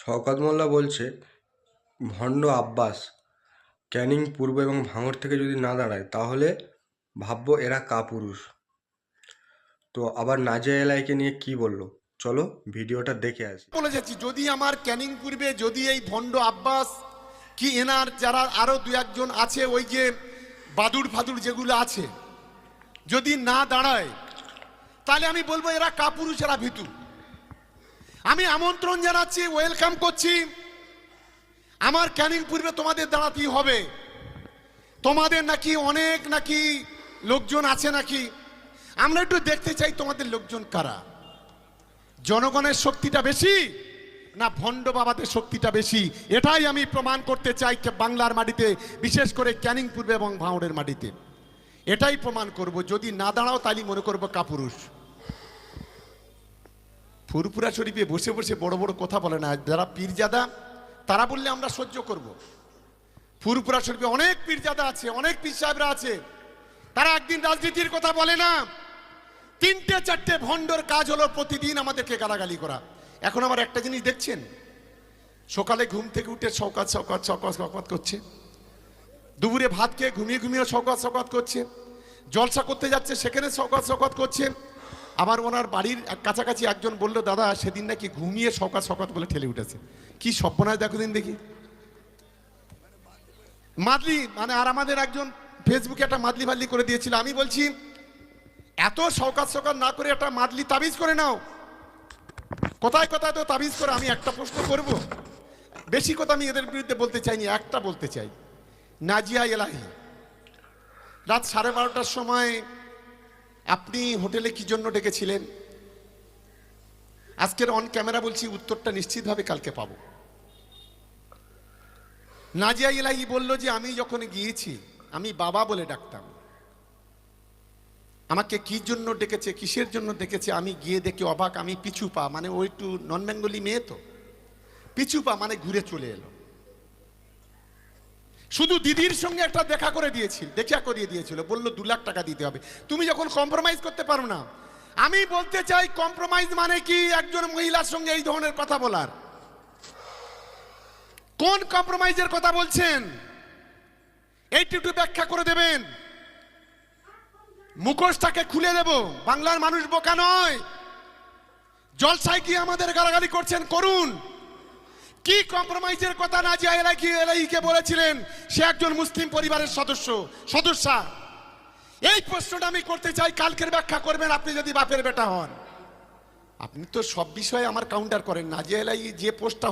শওকত মোল্লা বলছে ভণ্ড আব্বাস ক্যানিং পূর্ব এবং ভাঙড় থেকে যদি না দাঁড়ায় তাহলে ভাববো এরা কাপুরুষ। তো আবার নাজিয়া এলাইকে নিয়ে কি বললো, চলো ভিডিওটা দেখে আসি। বলে যাচ্ছি, যদি আমার ক্যানিং পূর্বে যদি এই ভণ্ড আব্বাস কি এনার যারা আরো দু একজন আছে, ওই যে বাদুড় ফাদুড় যেগুলো আছে, যদি না দাঁড়ায় তাহলে আমি বলবো এরা কাপুরুষ, এরা ভীতু। আমি আমন্ত্রণ জানাচ্ছি, ওয়েলকাম করছি। আমার ক্যানিং পূর্বে তোমাদের দাঁড়াতেই হবে। তোমাদের নাকি অনেক নাকি লোকজন আছে নাকি, আমরা একটু দেখতে চাই তোমাদের লোকজন কারা। জনগণের শক্তিটা বেশি না ভণ্ড বাবাদের শক্তিটা বেশি, এটাই আমি প্রমাণ করতে চাই বাংলার মাটিতে, বিশেষ করে ক্যানিং পূর্বে এবং ভাঙড়ের মাটিতে। এটাই প্রমাণ করব। যদি না দাঁড়াও তাহলে মনে করব কাপুরুষ। ফুরফুরা শরীফে বসে বসে বড় বড় কথা বলে না, যারা পীরজাদা তারা বললে আমরা সহ্য করব। ফুরফুরা শরীফে অনেক পীরজাদা আছে, অনেক পীর সাহেবরা আছে, তারা একদিন রাজনীতির কথা বলে না। তিনটে চারটে ভণ্ডর কাজ হলো প্রতিদিন আমাদেরকে গালাগালি করা। এখন আবার একটা জিনিস দেখছেন, সকালে ঘুম থেকে উঠে শওকত শওকত শওকত শওকত করছে, দুপুরে ভাত খেয়ে ঘুমিয়ে ঘুমিয়ে শওকত শওকত করছে, জলসা করতে যাচ্ছে সেখানে শওকত শওকত করছে। আবার ওনার বাড়ির কাছাকাছি একজন বলল, দাদা সেদিন নাকি ঘুমিয়ে শওকত শওকত বলে ঠেলে উঠেছে। কি সর্বনাশ দেখো দিন দেখি। মাদলি মানে, আর আমাদের একজন ফেসবুকে একটা মাদলি ফাদলি করে দিয়েছিল। আমি বলছি এত শওকত শওকত না করে একটা মাদলি তাবিজ করে নাও। কোথায় কোথায় তো তাবিজ করে। আমি একটা প্রশ্ন করব, বেশি কথা আমি এদের বিরুদ্ধে বলতে চাইনি, একটা বলতে চাই। নাজিয়া এলাহি রাত 12:30টার সময় আপনি হোটেলে কি জন্য ডেকেছিলেন? আজকের অন ক্যামেরা বলছি, উত্তরটা নিশ্চিতভাবে কালকে পাবো। নাজিয়া এলাহি বলল যে আমি যখন গিয়েছি আমি বাবা বলে ডাকতাম, আমাকে কি জন্য ডেকেছে, কিসের জন্য ডেকেছে আমি গিয়ে দেখি অবাক। আমি পিছু পা, মানে ওই একটু নন বেঙ্গলি মেয়ে তো, পিছু পা মানে ঘুরে চলে এলো। শুধু দিদির সঙ্গে একটা দেখা করে দিয়েছিল, বললো 2 লাখ টাকা দিতে হবে। তুমি যখন কম্প্রোমাইজ করতে পারো না, আমি বলতে চাই কম্প্রোমাইজ মানে কি একজন মহিলার সঙ্গে এই ধরনের কথা বলার? কোন কম্প্রোমাইজের কথা বলছেন এইটুকু ব্যাখ্যা করে দেবেন। মুখোশটাকে খুলে দেব। বাংলার মানুষ বোকা নয়। জলসায় কি আমাদের গালাগালি করছেন, করুন। কি কম্প্রোমাইজের কথা নাজিয়া এলাহিকে বলেছিলেন? সে একজন মুসলিম পরিবারের সদস্যা। এই প্রশ্নটা আমি করতে চাই, কালকের ব্যাখ্যা করবেন আপনি যদি বাপের বেটা হন। আপনি তো সব বিষয়ে আমার কাউন্টার করেন। নাজিয়া এলাহি যে পোস্টটা